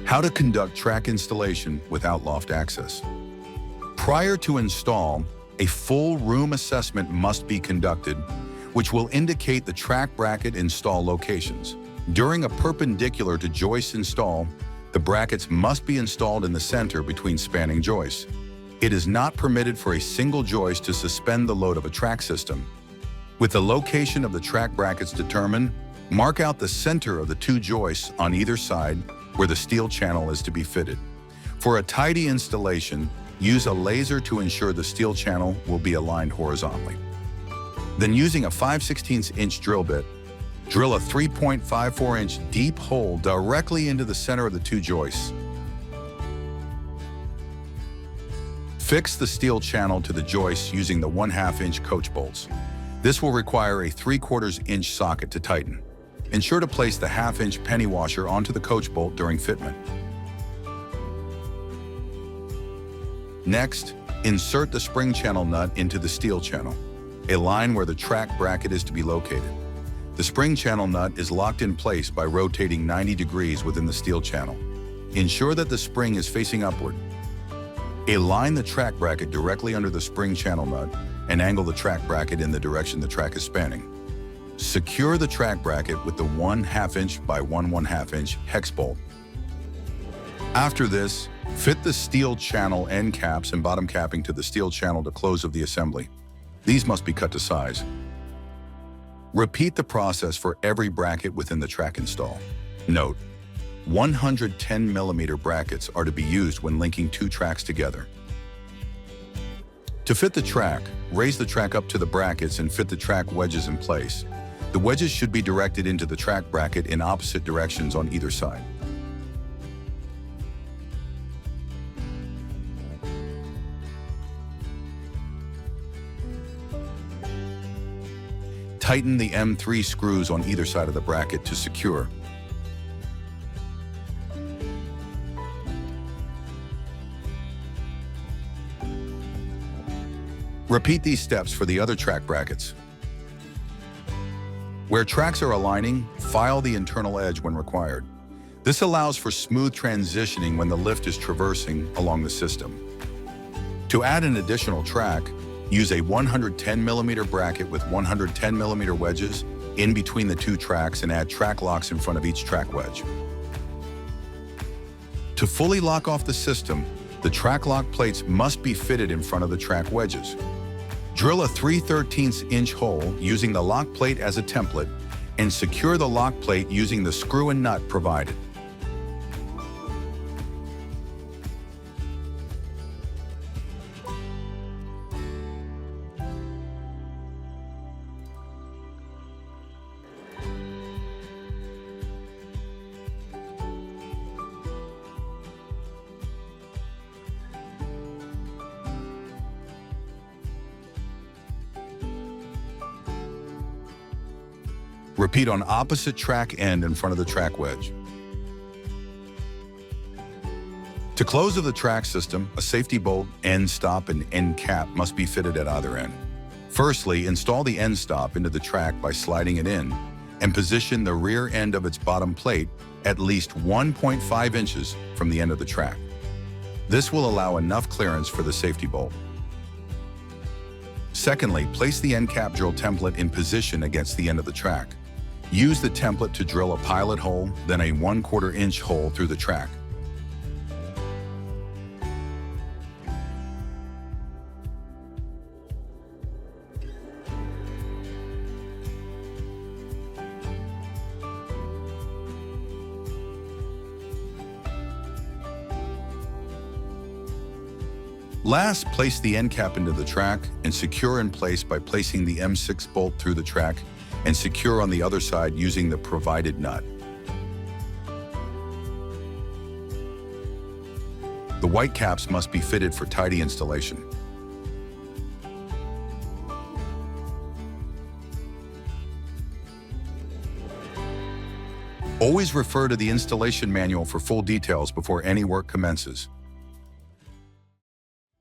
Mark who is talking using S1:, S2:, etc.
S1: How to conduct track installation without loft access. Prior to install, a full room assessment must be conducted, which will indicate the track bracket install locations. During a perpendicular to joist install, the brackets must be installed in the center between spanning joists. It is not permitted for a single joist to suspend the load of a track system. With the location of the track brackets determined, mark out the center of the two joists on either side where the steel channel is to be fitted. For a tidy installation, use a laser to ensure the steel channel will be aligned horizontally. Then, using a 5/16" drill bit, drill a 3.54-inch deep hole directly into the center of the two joists. Fix the steel channel to the joist using the 1/2-inch coach bolts. This will require a 3/4-inch socket to tighten. Ensure to place the 1/2-inch penny washer onto the coach bolt during fitment. Next, insert the spring channel nut into the steel channel, a line where the track bracket is to be located. The spring channel nut is locked in place by rotating 90 degrees within the steel channel. Ensure that the spring is facing upward. Align the track bracket directly under the spring channel nut and angle the track bracket in the direction the track is spanning. Secure the track bracket with the 1/2-inch by 1/1/2-inch hex bolt. After this, fit the steel channel end caps and bottom capping to the steel channel to close of the assembly. These must be cut to size. Repeat the process for every bracket within the track install. Note: 110mm brackets are to be used when linking two tracks together. To fit the track, raise the track up to the brackets and fit the track wedges in place. The wedges should be directed into the track bracket in opposite directions on either side. Tighten the M3 screws on either side of the bracket to secure. Repeat these steps for the other track brackets. Where tracks are aligning, file the internal edge when required. This allows for smooth transitioning when the lift is traversing along the system. To add an additional track, use a 110mm bracket with 110mm wedges in between the two tracks and add track locks in front of each track wedge. To fully lock off the system, the track lock plates must be fitted in front of the track wedges. Drill a 3/13" hole using the lock plate as a template and secure the lock plate using the screw and nut provided. Repeat on opposite track end in front of the track wedge. To close of the track system, a safety bolt, end stop, and end cap must be fitted at either end. Firstly, install the end stop into the track by sliding it in and position the rear end of its bottom plate at least 1.5 inches from the end of the track. This will allow enough clearance for the safety bolt. Secondly, place the end cap drill template in position against the end of the track. Use the template to drill a pilot hole, then a 1/4-inch hole through the track. Last, place the end cap into the track and secure in place by placing the M6 bolt through the track and secure on the other side using the provided nut. The white caps must be fitted for tidy installation. Always refer to the installation manual for full details before any work commences.